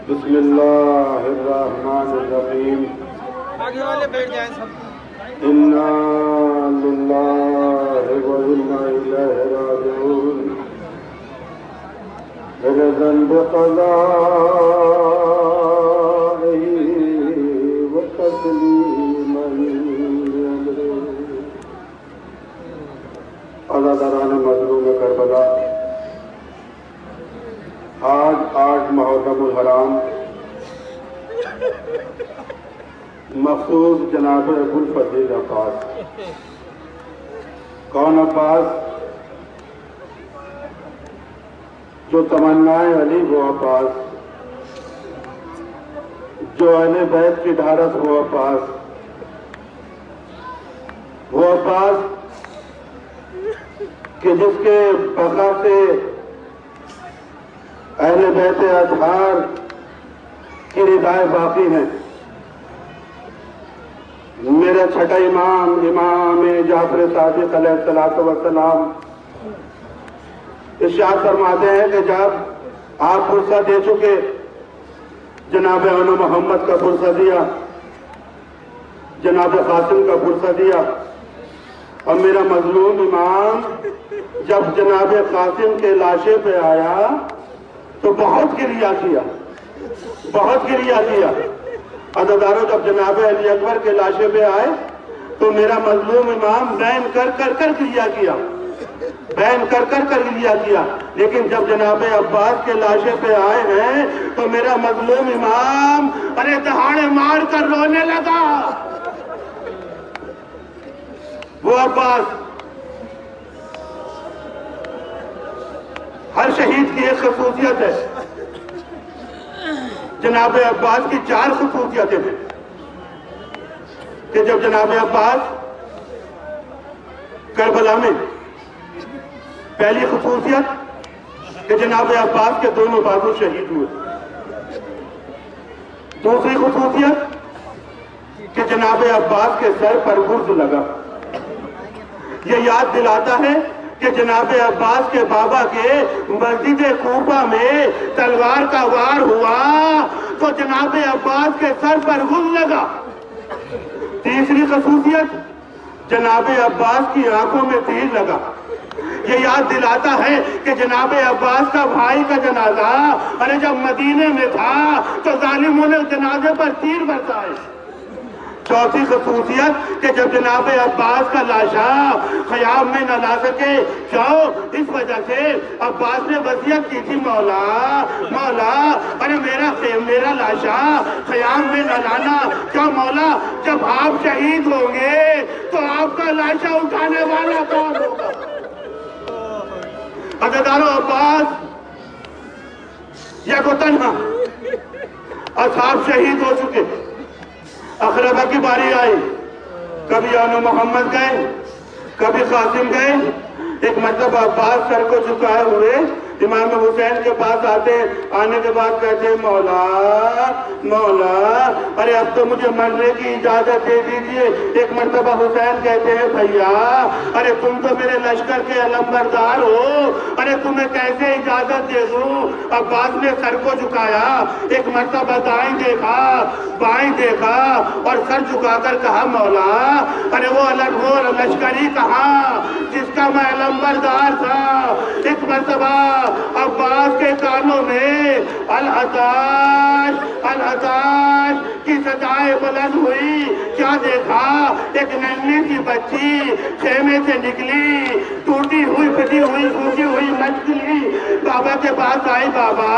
بسم اللہ الرحمن الرحیم آگے والے بیٹھ جائیں سب انا للہ و انا الیہ راجعون رضا بقضائه وتسلیما لامره عزاداران مظلوم کربلا، آج 8 محرم الحرام مخصوص جناب ابو الفضل عباس۔ کون عباس؟ جو تمنائے علی وہ عباس، جو اہل بیت کی ڈھارس وہ عباس، وہ عباس کہ جس کے بقا سے اہل بیت اطہار کی ردائیں باقی ہیں۔ میرا چھٹا امام جعفر صادق علیہ السلام ارشاد فرماتے ہیں کہ جب آپ فرصت دے چکے، جناب اونو محمد کا فرصت دیا، جناب قاسم کا فرصت دیا، اور میرا مظلوم امام جب جناب قاسم کے لاشے پہ آیا تو بہت گریہ کیا، بہت گریہ کیا۔ عزاداروں جب جناب علی اکبر کے لاشے پہ آئے تو میرا مظلوم امام بین کر گریہ کیا، بین کر گریہ کیا، لیکن جب جناب عباس کے لاشے پہ آئے ہیں تو میرا مظلوم امام دہاڑے مار کر رونے لگا۔ وہ عباس، ہر شہید کی ایک خصوصیت ہے، جناب عباس کی 4 خصوصیتیں ہیں کہ جب جناب عباس کربلا میں، پہلی خصوصیت کہ جناب عباس کے دونوں بازو شہید ہوئے، دوسری خصوصیت کہ جناب عباس کے سر پر گرز لگا۔ یہ یاد دلاتا ہے کہ جناب عباس کے بابا کے مسجد کوفہ میں تلوار کا وار ہوا تو جناب عباس کے سر پر گرز لگا۔ تیسری خصوصیت، جناب عباس کی آنکھوں میں تیر لگا۔ یہ یاد دلاتا ہے کہ جناب عباس کا بھائی کا جنازہ جب مدینے میں تھا تو ظالموں نے جنازے پر تیر برسائے۔ چوتھی خصوصیت کہ جب جناب عباس کا لاشا خیام میں نہ لا سکے، کیوں؟ اس وجہ سے عباس نے وصیت کی تھی، مولا میرا لاشا خیام میں نہ لانا، کیوں مولا؟ جب آپ شہید ہوں گے تو آپ کا لاشا اٹھانے والا کون ہوگا؟ عزاداروں، عباس یک و تنہا، اصحاب شہید ہو چکے، اقربا کی باری آئی، کبھی اونو محمد گئے، کبھی قاسم گئے۔ ایک مرتبہ عباس سر کو جھکائے ہوئے امام حسین کے پاس آنے کے بعد کہتے ہیں، مولا اب تو مجھے مرنے کی اجازت دے دیجئے۔ ایک مرتبہ حسین کہتے ہیں، بھیا تم تو میرے لشکر کے علمبردار ہو، تمہیں کیسے اجازت دے دوں؟ عباس نے سر کو جھکایا، ایک مرتبہ دائیں دیکھا، بائیں دیکھا اور سر جھکا کر کہا، مولا وہ لشکری کہاں جس کا میں علمبردار تھا؟ ایک مرتبہ عباس کے کانوں میں العطاش کی صدائیں بلند ہوئی۔ کیا دیکھا؟ ایک ننھی سی بچی خیمے سے نکلی، ٹوٹی ہوئی پھٹی ہوئی سوکھی ہوئی مچھلی بابا کے پاس آئی، بابا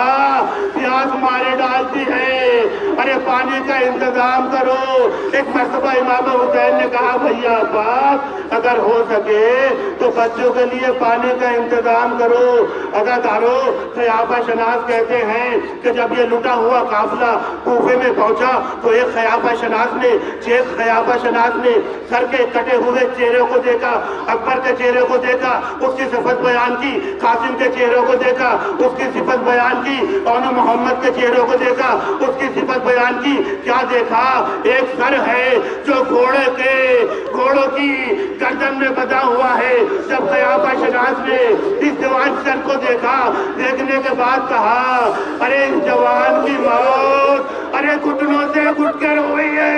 پیاس مارے ڈالتی ہے، پانی کا انتظام کرو۔ ایک مرتبہ امام حسین نے کہا، بھیا عباس اگر ہو سکے تو بچوں کے لیے پانی کا انتظام کرو۔ عزاداروں، خیافہ شناس کہتے ہیں کہ جب یہ لٹا ہوا قافلہ کوفے میں پہنچا تو ایک خیافہ شناس نے سر کے کٹے ہوئے چہرے کو دیکھا، اکبر کے چہرے کو دیکھا، اس کی صفت بیان کی، قاسم کے چہرے کو دیکھا، اس کی صفت بیان کی، اونو محمد کے چہرے کو دیکھا، اس کی صفت بیان کی۔ کیا دیکھا؟ ایک سر ہے جو گھوڑوں کی گردن میں بندھا ہوا ہے۔ جب خیافہ شناس نے اس جوان سر کو دیکھا، دیکھنے کے بعد کہا، ارے اس جوان کی موت घुटनों से घुट कर रोई है।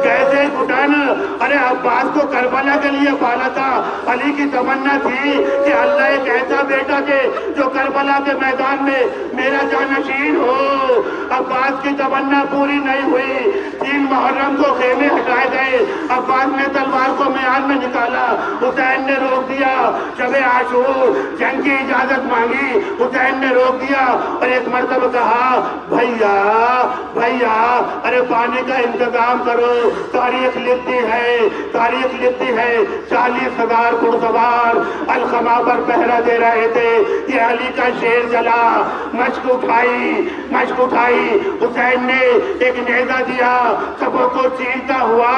कैसे घुटन? अरे अब्बास को करबला के लिए पाला था। अली की तमन्ना थी कि अल्लाह एक ऐसा बेटा दे जो करबला के मैदान में मेरा जानशीन हो। अब्बास की तमन्ना पूरी नहीं हुई। 3 मुहर्रम को खेमे हटाए गए। अब्बास ने तलवार को मैदान में निकाला, हुसैन ने रोक दिया। शबे आशूर जंग की इजाजत मांगी, हुसैन ने रोक दिया और एक मर्तबा कहा, भैया भैया अरे पानी का इंतजाम करो। तारीख लिखती है 40,000 घुड़सवार अलखमा पर पहरा दे रहे थे। ये अली का शेर चला। मश्क उठाई। हुसैन ने एक नेजा दिया, सबों को चीरता हुआ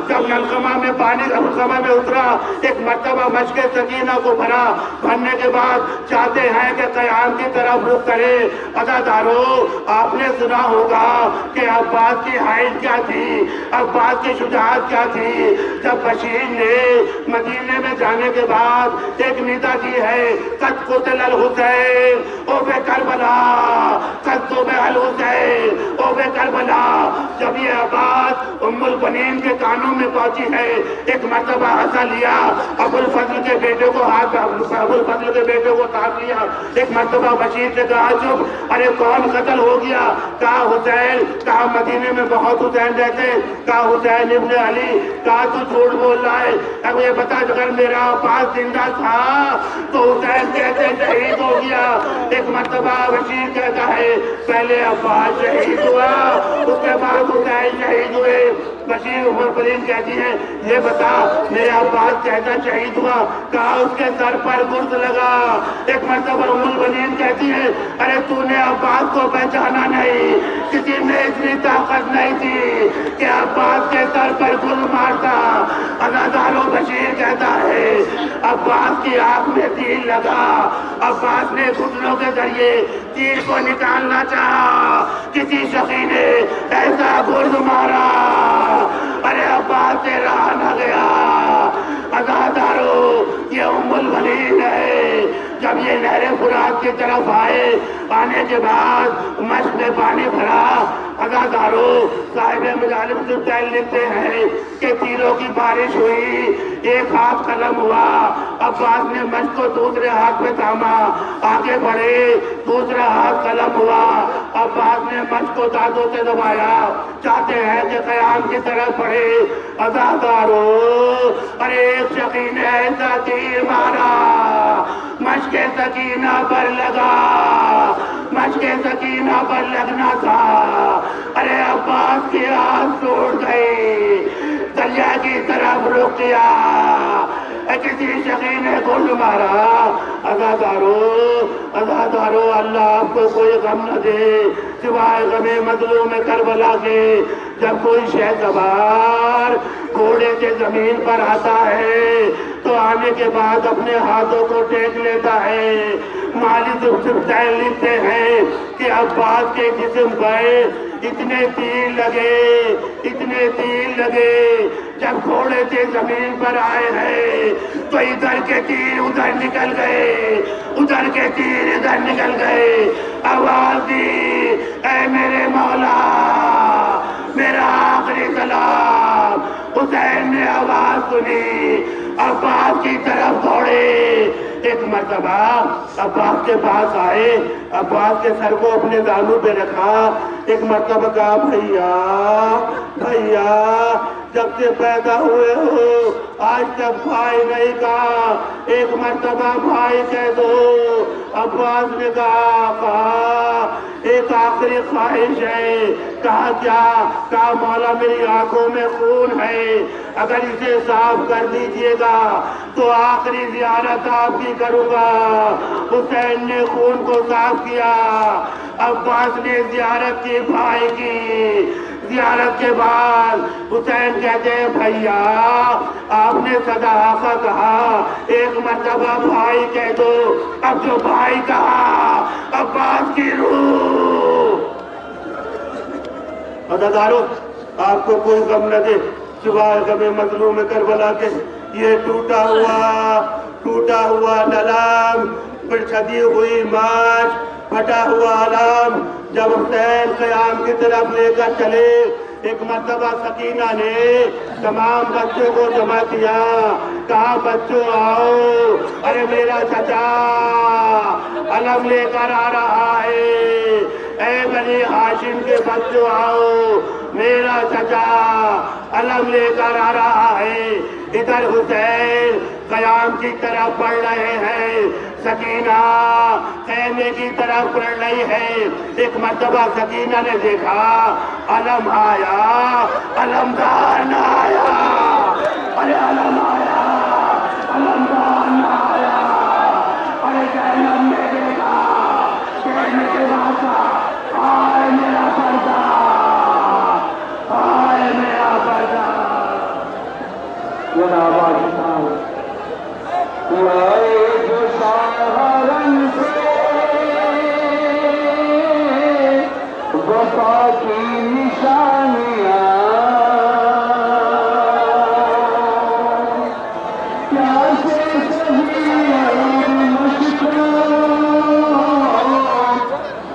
जब अलखमा में पानी अलखमा में उतरा, एक मर्तबा मश्क सकीना को भरने के बाद चाहते हैं कि क़याम की तरफ रुख करे। अज़ादारों, आपने सुना होगा कि अब्बास की हाइट क्या थी, अब्बास की शुजाअत क्या थी। जब बशीर ने मदीने में जाने के बाद एक निदा दी है, कद क़ुतिल अल हुसैन ओ बे करबला, कद तो बे अल हुसैन ओ बे करबला। जब ये आवाज उम्मुल बनीन के कानों में पहुंची है, एक मर्तबा हंसा लिया, अबुल फजल के बेटे को ताक लिया। एक मर्तबा बशीर से कहा, चुप, अरे कौन कत्ल हो गया? कहा हुसैन। कहा मदीने में बहुत हुसैन रहते। कहा हुसैन इब्न अली। कहा तू झूठ बोल रहा है। अब ये बता, अगर मेरा अब्बास जिंदा था तो हुसैन कैसे शहीद हो गया? एक मर्तबा बशीर कहता है, पहले अब्बास शहीद हुआ, उसके बाद हुसैन शहीद हुए। बशीर उमर फरीन कहती है, ये बता मेरे अब्बास कैसा शहीद हुआ? कहा उसके सर पर गुर्द लगा। एक मर्तबा उम्मुल बनीन कहती है, अरे तूने अब्बास को पहचाना नहीं, किसी में इतनी ताकत नहीं थी कि अब्बास के सर पर गुर्द मारता। अज़ादारों, बशीर कहता है, अब्बास की आंख में तीर लगा। अब्बास ने घुटनों के जरिए तीर को निकालना चाहा, किसी शकी ने ऐसा गुर्द मारा, अरे अब्बास से रहा न गया। अज़ादारों, ये उम्मुल बनीन है। जब ये नहरे फुरात की तरफ आने के बाद मश्क में पानी भरा। अज़ादारों, साहिब मजालिब सुल्तान लिखते हैं कि तीरों की बारिश हुई, एक हाथ कलम हुआ। अब्बास ने मश्क को दूसरे हाथ में थामा, आगे बढ़े, दूसरा हाथ कलम हुआ। अब्बास ने मश्क को दांतों से दबाया, चाहते हैं कि क़याम की तरफ बढ़े। अज़ादारों, अरे एक शकी ने ऐसा तीर मारा, मश्क सकीना पर लगा, मश्क सकीना पर लगना था। अरे अब्बास की आँख टूट गई, दरिया की तरफ रुक गया। किसी शकी ने गुंड मारा। अज़ादारों, अल्लाह आपको कोई गम न दे सिवाय गमे मजलूम करबला के। जब कोई शहसवार घोड़े से जमीन पर आता है तो आने के बाद अपने हाथों को टेक लेता है। मालिक सुल्तान लिखते हैं कि अब्बास के जिस्म पर इतने तीर लगे, जब घोड़े से जमीन पर आए हैं तो इधर के तीर उधर निकल गए, उधर के तीर इधर निकल गए। आवाज दी, ऐ मेरे मौला, मेरा आखिरी सलाम। हुसैन ने आवाज सुनी, अब्बास की तरफ दौड़े। एक मर्तबा अब्बास के पास आए, अब्बास के सर को अपने दानों पे रखा। एक मर्तबा कहा, भैया जब से पैदा हुए हो आज तक भाई नहीं कहा, एक मर्तबा भाई कह दो। अब्बास ने कहा एक आखिरी ख्वाहिश है। कहा क्या? कहा मौला मेरी आंखों में खून है, अगर इसे साफ कर दीजिएगा तो आखिरी जियारत आपकी करूंगा। हुसैन ने खून को साफ किया, अब्बास ने जियारत की, भाई की। जियारत के बाद हुसैन कहते हैं, भैया आपने सदा आका कहा, एक मर्तबा भाई कह दो। अब जो भाई कहा, अब्बास की रूह। अज़ादारों, आपको कोई गम न दे सिवाय गमे मजलूम करबला के। ये टूटा हुआ नलाम, बिछदी हुई माश, फटा हुआ आलाम, जब हुसैन क़याम की तरफ लेकर चले, एक मर्तबा सकीना ने तमाम बच्चों को जमा किया, कहा बच्चों आओ, अरे मेरा चचा अलम लेकर आ रहा है, ऐ बनी हाशिम के बच्चों आओ, मेरा चचा अलम लेकर आ रहा है। इधर हुसैन क़याम की तरफ बढ़ रहे हैं, सकीना खैमे की तरफ बढ़ रही है। एक मर्तबा सकीना ने देखा अलम आया, अलमदार न आया, अरे अलम आया, अलमदार न आया, अरे अलम ने देखा, कहने के बाद आए मेरा पर्दा, आए मेरा पर्दा। लाए जो सहारनपुर वफा की निशानियां, प्यासे सही मुश्किल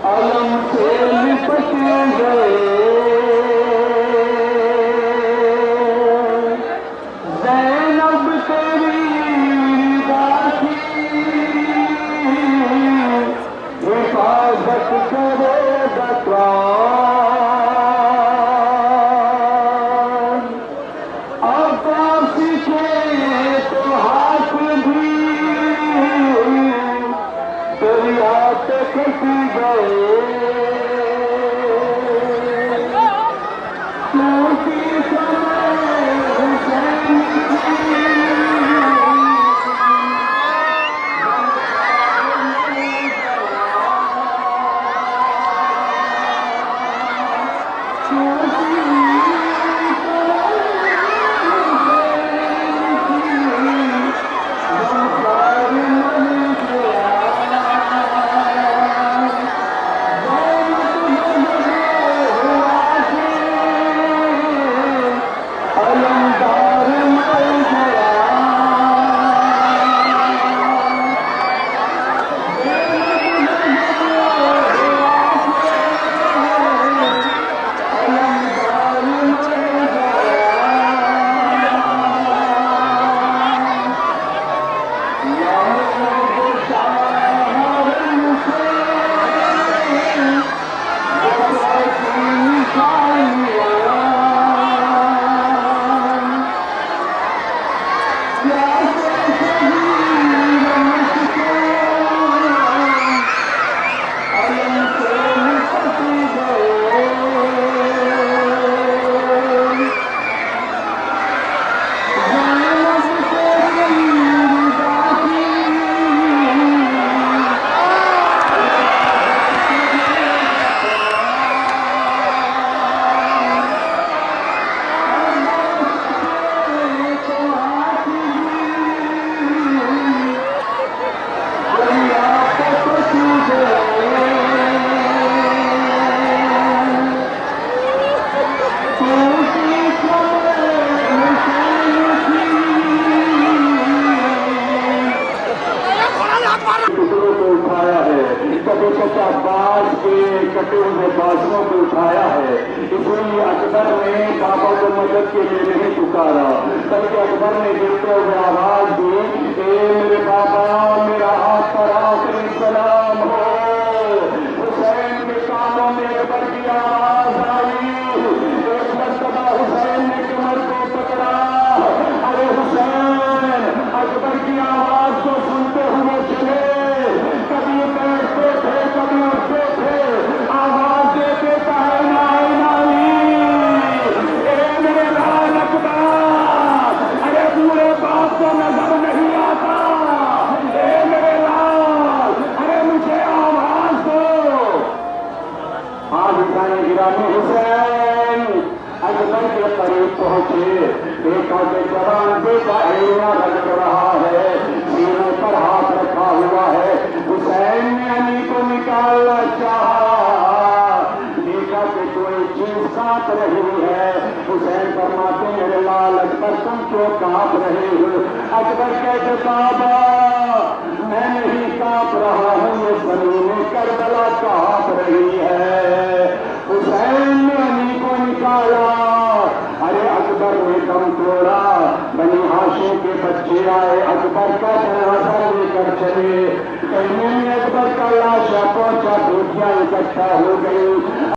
अलम से लिपट गए। ज़ैनब तेरी हिफाजत करेगा कौन, अब्बासी के तो हाथ भी दरिया पे कट गए। क्योंकि समय हुसैन अब्बास के कटे हुए बाजुओं को उठाया है। इसलिए अकबर ने बाबा को मदद के लिए नहीं पुकारा, बल्कि अकबर ने गिरते हुए आवाज दी, ए मेरे बाबा, मेरा हाथ पर आखिरी सलाम हो। हुसैन के कानों में अकबर की आवाज आई। एक मर्तबा हुसैन ने कमर को पकड़ा। अरे हुसैन अकबर की आवाज को सुनते हुए चले, कभी बैठते थे, कभी उठते थे, आवाज देते थे नाई नाई, ए मेरे लाल अकबर। अरे पूरे बाप को नजर नहीं आता, ए मेरे लाल, अरे मुझे आवाज दो। आज खाने गिरामी हुसैन अकबर के करीब पहुंचे। देखा कि जवान बेटा एड़ा रख रहा है, सीने पर हाथ रखा हुआ है। हुसैन ने अली को निकालना चाहा, देखा कि कोई चीज कांप रही है। हुसैन फरमाते मेरे लाल अकबर तुम क्यों कांप रहे हो? अकबर कहते बाबा मैं नहीं कांप रहा हूँ, ये ज़मीन करबला कांप रही है। हुसैन ने अली को निकाला, अरे अकबर ने दम तोड़ा, बनी हाशिम के बच्चे आए, अकबर का जनाजा लेकर चले। कहीं में अकबर का लाशा पहुंचा, बेटियां इकट्ठा हो गई।